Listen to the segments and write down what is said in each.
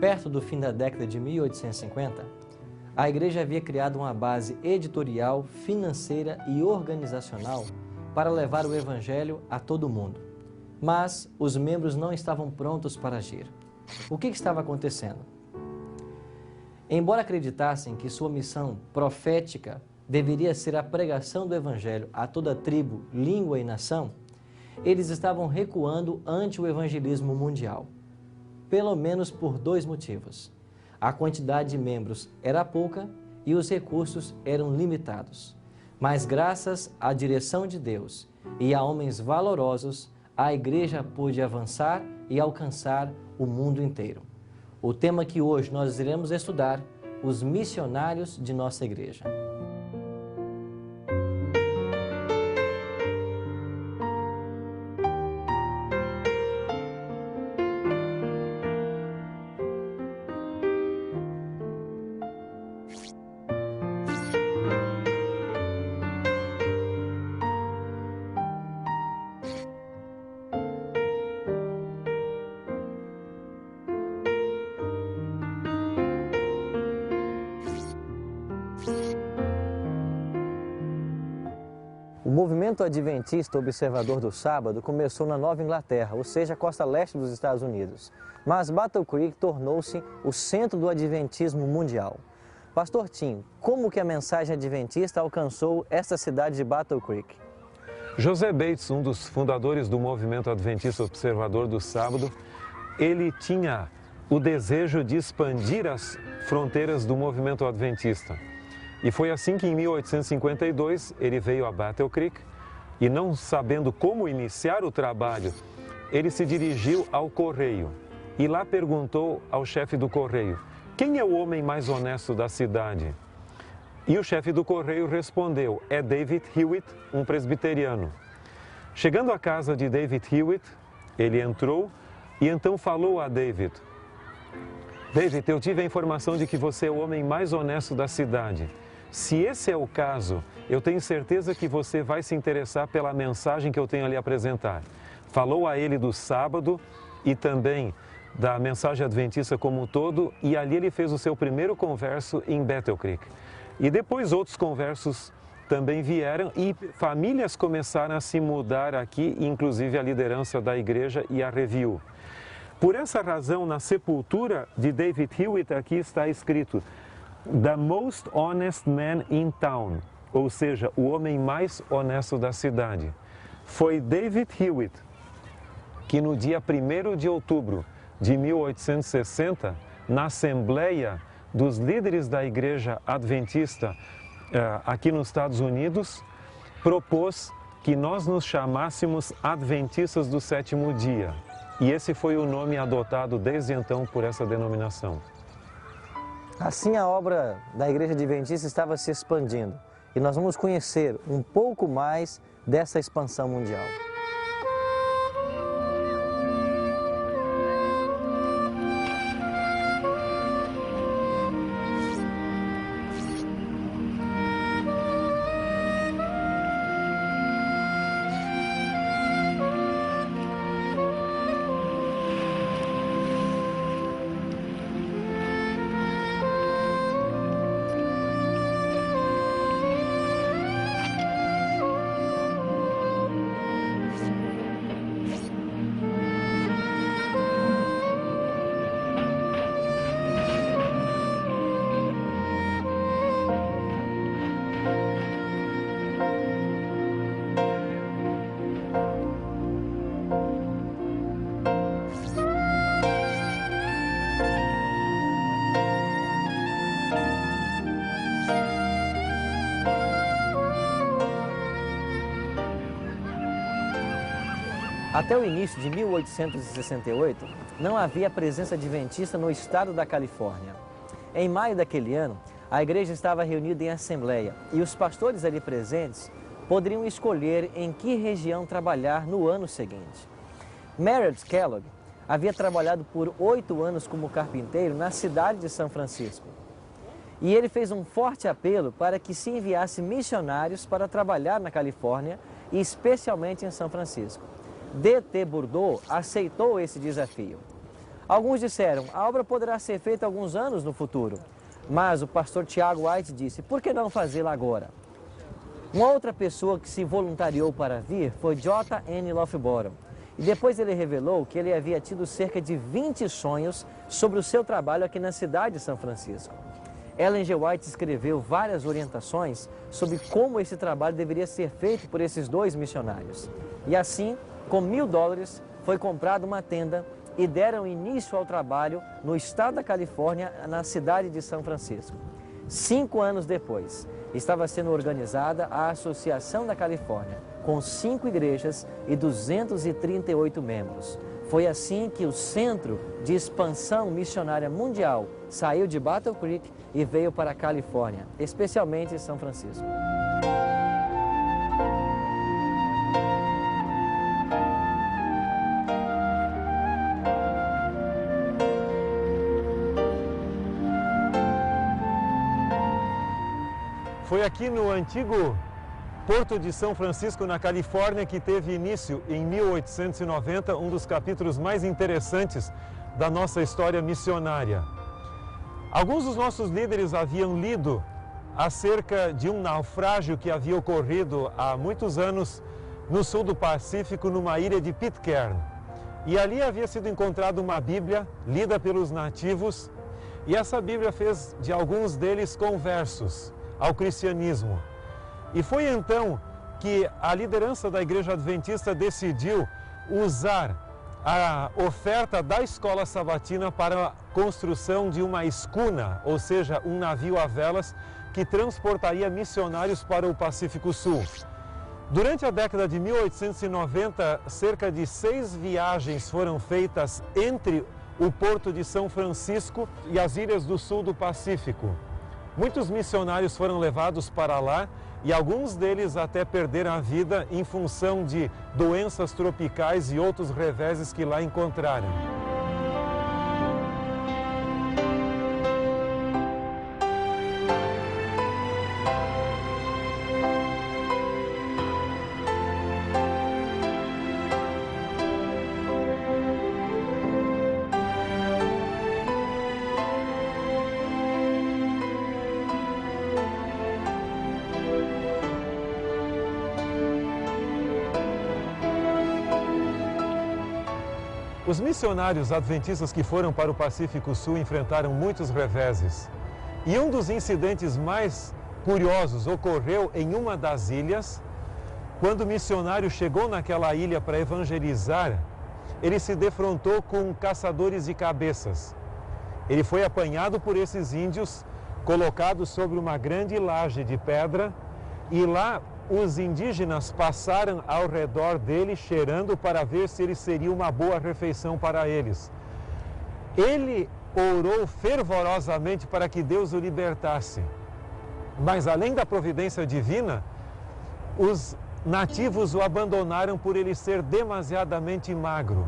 Perto do fim da década de 1850, a igreja havia criado uma base editorial, financeira e organizacional para levar o evangelho a todo mundo. Mas os membros não estavam prontos para agir. O que estava acontecendo? Embora acreditassem que sua missão profética deveria ser a pregação do evangelho a toda tribo, língua e nação, eles estavam recuando ante o evangelismo mundial. Pelo menos por dois motivos. A quantidade de membros era pouca e os recursos eram limitados. Mas graças à direção de Deus e a homens valorosos, a igreja pôde avançar e alcançar o mundo inteiro. O tema que hoje nós iremos estudar, os missionários de nossa igreja. O movimento adventista observador do sábado começou na Nova Inglaterra, ou seja, a costa leste dos Estados Unidos. Mas Battle Creek tornou-se o centro do adventismo mundial. Pastor Tim, como que a mensagem adventista alcançou esta cidade de Battle Creek? José Bates, um dos fundadores do movimento adventista observador do sábado, ele tinha o desejo de expandir as fronteiras do movimento adventista. E foi assim que em 1852 ele veio a Battle Creek e, não sabendo como iniciar o trabalho, ele se dirigiu ao correio e lá perguntou ao chefe do correio: quem é o homem mais honesto da cidade? E o chefe do correio respondeu: é David Hewitt, um presbiteriano. Chegando à casa de David Hewitt, ele entrou e então falou a David: David, eu tive a informação de que você é o homem mais honesto da cidade. Se esse é o caso, eu tenho certeza que você vai se interessar pela mensagem que eu tenho ali a apresentar. Falou a ele do sábado e também da mensagem adventista como um todo, e ali ele fez o seu primeiro converso em Battle Creek. E depois outros conversos também vieram e famílias começaram a se mudar aqui, inclusive a liderança da igreja e a Review. Por essa razão, na sepultura de David Hewitt aqui está escrito: The most honest man in town, ou seja, o homem mais honesto da cidade. Foi David Hewitt que no dia 1º de outubro de 1860, na Assembleia dos Líderes da Igreja Adventista aqui nos Estados Unidos, propôs que nós nos chamássemos Adventistas do Sétimo Dia. E esse foi o nome adotado desde então por essa denominação. Assim, a obra da Igreja Adventista estava se expandindo e nós vamos conhecer um pouco mais dessa expansão mundial. Até o início de 1868, não havia presença adventista no estado da Califórnia. Em maio daquele ano, a igreja estava reunida em assembleia e os pastores ali presentes poderiam escolher em que região trabalhar no ano seguinte. Meredith Kellogg havia trabalhado por 8 anos como carpinteiro na cidade de São Francisco. E ele fez um forte apelo para que se enviasse missionários para trabalhar na Califórnia e especialmente em São Francisco. D.T. Bordeaux aceitou esse desafio. Alguns disseram, a obra poderá ser feita alguns anos no futuro. Mas o pastor Tiago White disse, por que não fazê-la agora? Uma outra pessoa que se voluntariou para vir foi J. N. Lofbottom. E depois ele revelou que ele havia tido cerca de 20 sonhos sobre o seu trabalho aqui na cidade de São Francisco. Ellen G. White escreveu várias orientações sobre como esse trabalho deveria ser feito por esses dois missionários. E assim, com $1000, foi comprada uma tenda e deram início ao trabalho no estado da Califórnia, na cidade de São Francisco. 5 anos depois, estava sendo organizada a Associação da Califórnia, com 5 igrejas e 238 membros. Foi assim que o Centro de Expansão Missionária Mundial saiu de Battle Creek e veio para a Califórnia, especialmente em São Francisco. Foi aqui no antigo Porto de São Francisco, na Califórnia, que teve início, em 1890, um dos capítulos mais interessantes da nossa história missionária. Alguns dos nossos líderes haviam lido acerca de um naufrágio que havia ocorrido há muitos anos no sul do Pacífico, numa ilha de Pitcairn. E ali havia sido encontrada uma Bíblia lida pelos nativos, e essa Bíblia fez de alguns deles conversos ao cristianismo. E foi então que a liderança da Igreja Adventista decidiu usar a oferta da escola sabatina para a construção de uma escuna, ou seja, um navio a velas que transportaria missionários para o Pacífico Sul. Durante a década de 1890, cerca de 6 viagens foram feitas entre o Porto de São Francisco e as ilhas do sul do Pacífico. Muitos missionários foram levados para lá e alguns deles até perderam a vida em função de doenças tropicais e outros reveses que lá encontraram. Os missionários adventistas que foram para o Pacífico Sul enfrentaram muitos reveses. E um dos incidentes mais curiosos ocorreu em uma das ilhas. Quando o missionário chegou naquela ilha para evangelizar, ele se defrontou com caçadores de cabeças. Ele foi apanhado por esses índios, colocado sobre uma grande laje de pedra, e lá os indígenas passaram ao redor dele, cheirando para ver se ele seria uma boa refeição para eles. Ele orou fervorosamente para que Deus o libertasse. Mas além da providência divina, os nativos o abandonaram por ele ser demasiadamente magro.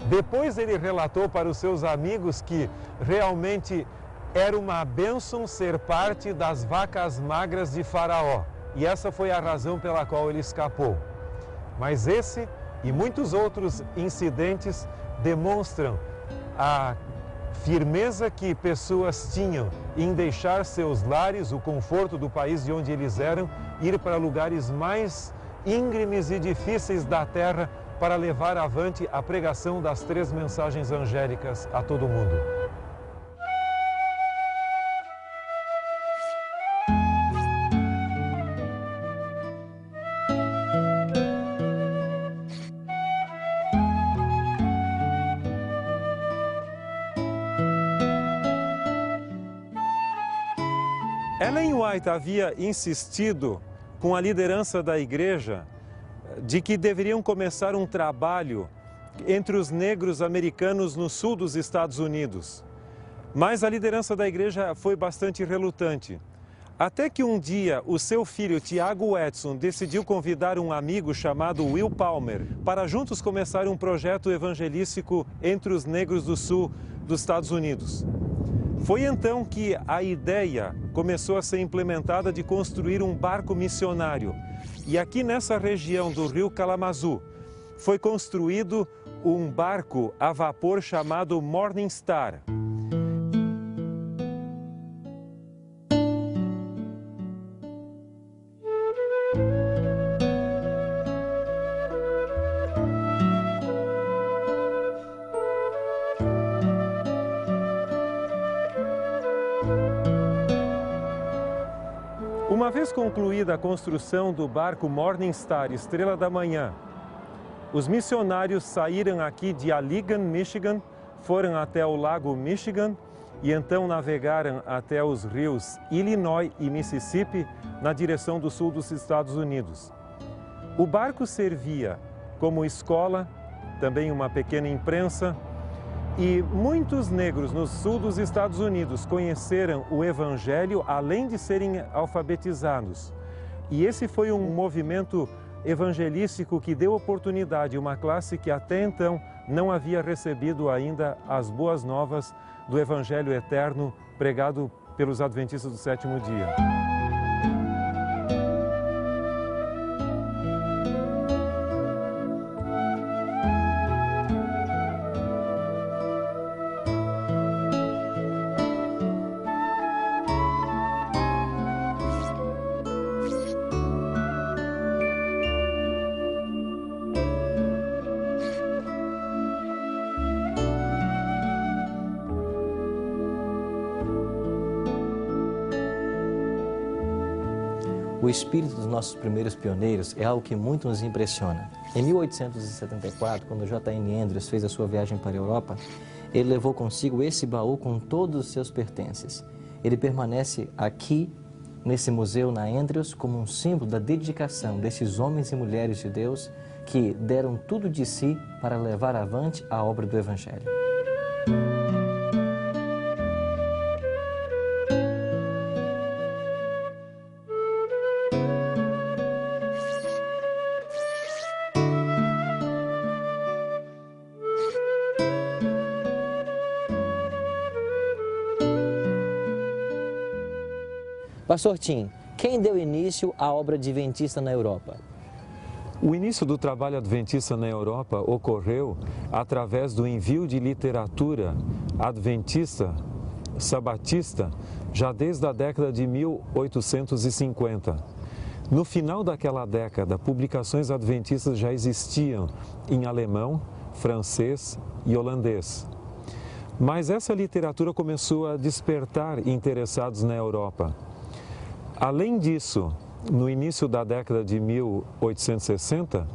Depois ele relatou para os seus amigos que realmente era uma bênção ser parte das vacas magras de Faraó. E essa foi a razão pela qual ele escapou. Mas esse e muitos outros incidentes demonstram a firmeza que pessoas tinham em deixar seus lares, o conforto do país de onde eles eram, ir para lugares mais íngremes e difíceis da terra para levar avante a pregação das 3 mensagens angélicas a todo mundo. Ellen White havia insistido com a liderança da igreja de que deveriam começar um trabalho entre os negros americanos no sul dos Estados Unidos. Mas a liderança da igreja foi bastante relutante. Até que um dia o seu filho, Tiago Edson, decidiu convidar um amigo chamado Will Palmer para juntos começar um projeto evangelístico entre os negros do sul dos Estados Unidos. Foi então que a ideia começou a ser implementada de construir um barco missionário. E aqui nessa região do rio Kalamazoo foi construído um barco a vapor chamado Morning Star. Uma vez concluída a construção do barco Morning Star, Estrela da Manhã, os missionários saíram aqui de Allegan, Michigan, foram até o Lago Michigan e então navegaram até os rios Illinois e Mississippi na direção do sul dos Estados Unidos. O barco servia como escola, também uma pequena imprensa, e muitos negros no sul dos Estados Unidos conheceram o Evangelho além de serem alfabetizados. E esse foi um movimento evangelístico que deu oportunidade a uma classe que até então não havia recebido ainda as boas novas do Evangelho eterno pregado pelos Adventistas do Sétimo Dia. O espírito dos nossos primeiros pioneiros é algo que muito nos impressiona. Em 1874, quando J.N. Andrews fez a sua viagem para a Europa, ele levou consigo esse baú com todos os seus pertences. Ele permanece aqui, nesse museu na Andrews, como um símbolo da dedicação desses homens e mulheres de Deus que deram tudo de si para levar avante a obra do Evangelho. Pastor Tim, quem deu início à obra adventista na Europa? O início do trabalho adventista na Europa ocorreu através do envio de literatura adventista, sabatista, já desde a década de 1850. No final daquela década, publicações adventistas já existiam em alemão, francês e holandês. Mas essa literatura começou a despertar interessados na Europa. Além disso, no início da década de 1860,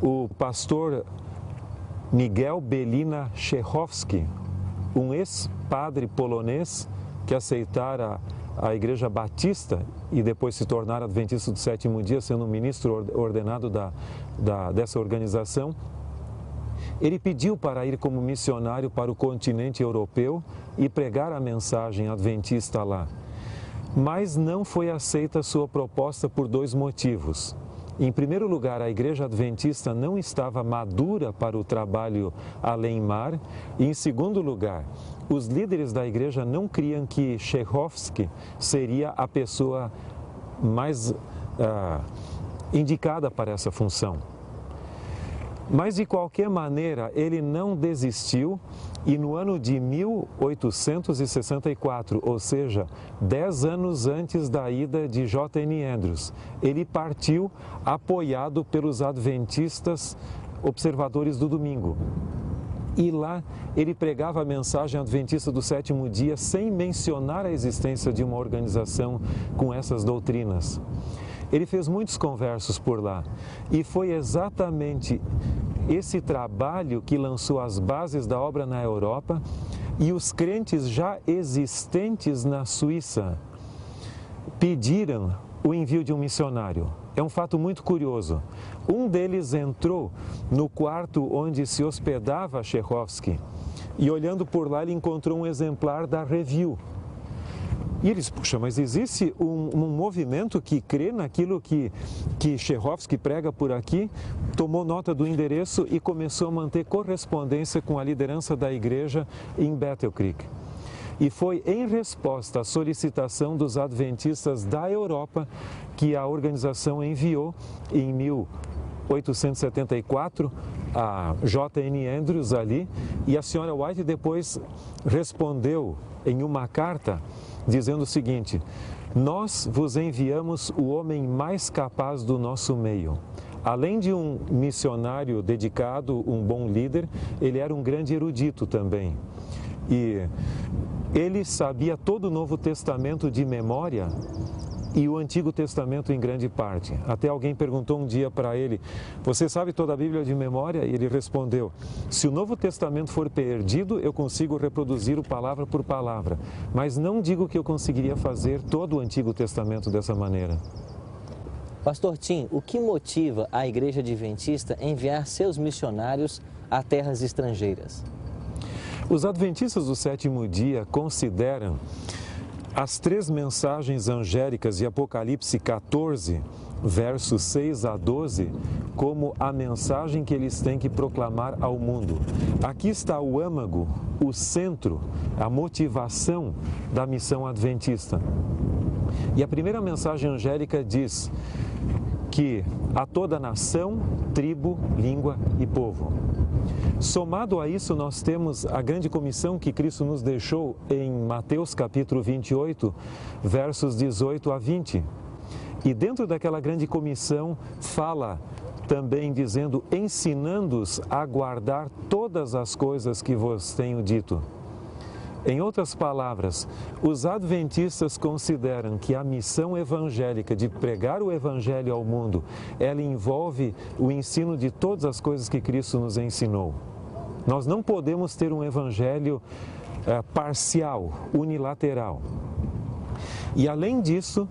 o pastor Miguel Belina Chechowski, um ex-padre polonês que aceitara a Igreja Batista e depois se tornara adventista do sétimo dia, sendo um ministro ordenado dessa organização, ele pediu para ir como missionário para o continente europeu e pregar a mensagem adventista lá. Mas não foi aceita sua proposta por dois motivos. Em primeiro lugar, a Igreja Adventista não estava madura para o trabalho além-mar. E, em segundo lugar, os líderes da Igreja não criam que Chechowski seria a pessoa mais indicada para essa função. Mas, de qualquer maneira, ele não desistiu e no ano de 1864, ou seja, 10 anos antes da ida de J.N. Andrews, ele partiu apoiado pelos adventistas observadores do domingo. E lá ele pregava a mensagem adventista do sétimo dia sem mencionar a existência de uma organização com essas doutrinas. Ele fez muitos conversos por lá e foi exatamente esse trabalho que lançou as bases da obra na Europa e os crentes já existentes na Suíça pediram o envio de um missionário. É um fato muito curioso. Um deles entrou no quarto onde se hospedava Chechowski e olhando por lá ele encontrou um exemplar da Review. E ele disse, puxa, mas existe um movimento que crê naquilo que Chechowski prega por aqui, tomou nota do endereço e começou a manter correspondência com a liderança da igreja em Battle Creek. E foi em resposta à solicitação dos adventistas da Europa que a organização enviou, em 1874, a J.N. Andrews ali, e a senhora White depois respondeu em uma carta dizendo o seguinte: nós vos enviamos o homem mais capaz do nosso meio. Além de um missionário dedicado, um bom líder, ele era um grande erudito também. E ele sabia todo o Novo Testamento de memória e o Antigo Testamento em grande parte. Até alguém perguntou um dia para ele: você sabe toda a Bíblia de memória? E ele respondeu: se o Novo Testamento for perdido, eu consigo reproduzi-lo palavra por palavra, mas não digo que eu conseguiria fazer todo o Antigo Testamento dessa maneira. Pastor Tim, o que motiva a Igreja Adventista a enviar seus missionários a terras estrangeiras? Os adventistas do sétimo dia consideram as 3 mensagens angélicas de Apocalipse 14, versos 6 a 12, como a mensagem que eles têm que proclamar ao mundo. Aqui está o âmago, o centro, a motivação da missão adventista. E a primeira mensagem angélica diz que a toda nação, tribo, língua e povo. Somado a isso, nós temos a grande comissão que Cristo nos deixou em Mateus capítulo 28, versos 18 a 20. E dentro daquela grande comissão fala também dizendo: ensinando-os a guardar todas as coisas que vos tenho dito. Em outras palavras, os adventistas consideram que a missão evangélica de pregar o evangelho ao mundo, ela envolve o ensino de todas as coisas que Cristo nos ensinou. Nós não podemos ter um evangelho parcial, unilateral. E além disso,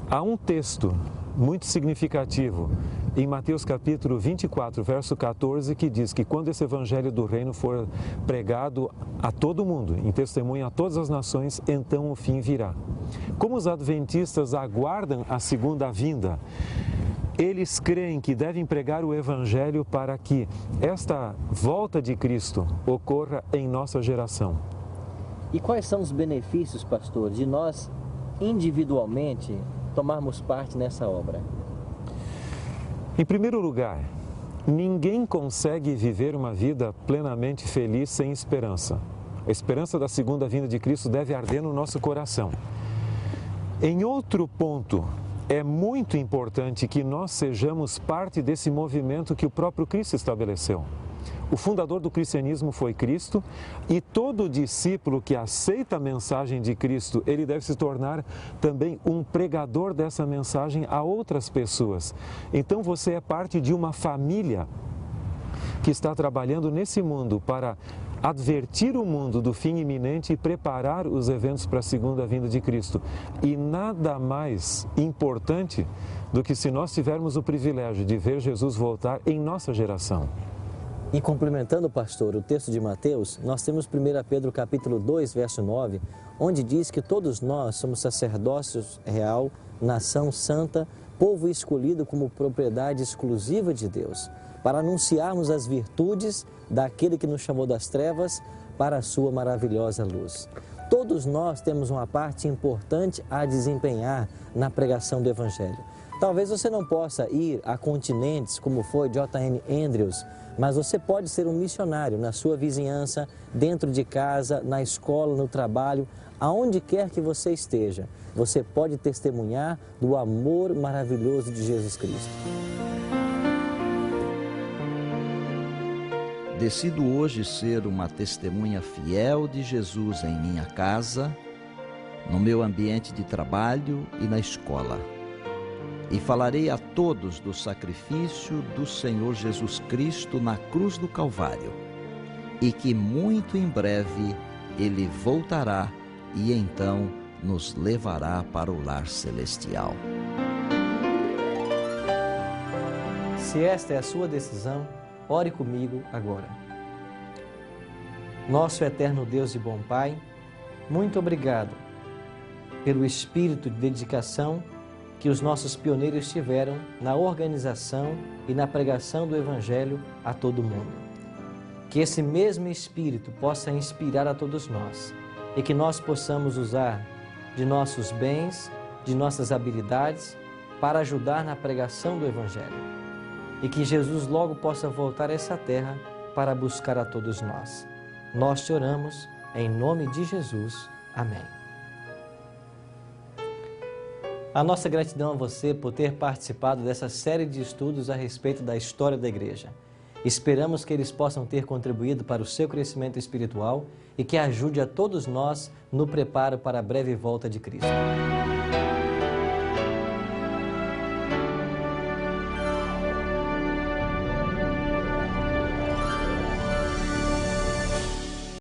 há um texto muito significativo em Mateus capítulo 24, verso 14, que diz que quando esse evangelho do reino for pregado a todo mundo, em testemunho a todas as nações, então o fim virá. Como os adventistas aguardam a segunda vinda, eles creem que devem pregar o evangelho para que esta volta de Cristo ocorra em nossa geração. E quais são os benefícios, pastor, de nós individualmente tomarmos parte nessa obra? Em primeiro lugar, ninguém consegue viver uma vida plenamente feliz sem esperança. A esperança da segunda vinda de Cristo deve arder no nosso coração. Em outro ponto, é muito importante que nós sejamos parte desse movimento que o próprio Cristo estabeleceu. O fundador do cristianismo foi Cristo, e todo discípulo que aceita a mensagem de Cristo, ele deve se tornar também um pregador dessa mensagem a outras pessoas. Então você é parte de uma família que está trabalhando nesse mundo para advertir o mundo do fim iminente e preparar os eventos para a segunda vinda de Cristo. E nada mais importante do que se nós tivermos o privilégio de ver Jesus voltar em nossa geração. E complementando, pastor, o texto de Mateus, nós temos 1 Pedro capítulo 2, verso 9, onde diz que todos nós somos sacerdócio real, nação santa, povo escolhido como propriedade exclusiva de Deus, para anunciarmos as virtudes daquele que nos chamou das trevas para a sua maravilhosa luz. Todos nós temos uma parte importante a desempenhar na pregação do Evangelho. Talvez você não possa ir a continentes como foi J.N. Andrews, mas você pode ser um missionário na sua vizinhança, dentro de casa, na escola, no trabalho, aonde quer que você esteja. Você pode testemunhar do amor maravilhoso de Jesus Cristo. Decido hoje ser uma testemunha fiel de Jesus em minha casa, no meu ambiente de trabalho e na escola. E falarei a todos do sacrifício do Senhor Jesus Cristo na cruz do Calvário, e que muito em breve Ele voltará e então nos levará para o lar celestial. Se esta é a sua decisão, ore comigo agora. Nosso eterno Deus e bom Pai, muito obrigado pelo espírito de dedicação que os nossos pioneiros tiveram na organização e na pregação do Evangelho a todo mundo. Que esse mesmo espírito possa inspirar a todos nós e que nós possamos usar de nossos bens, de nossas habilidades para ajudar na pregação do Evangelho. e que Jesus logo possa voltar a essa terra para buscar a todos nós. Nós te oramos em nome de Jesus. Amém. A nossa gratidão a você por ter participado dessa série de estudos a respeito da história da igreja. Esperamos que eles possam ter contribuído para o seu crescimento espiritual e que ajude a todos nós no preparo para a breve volta de Cristo.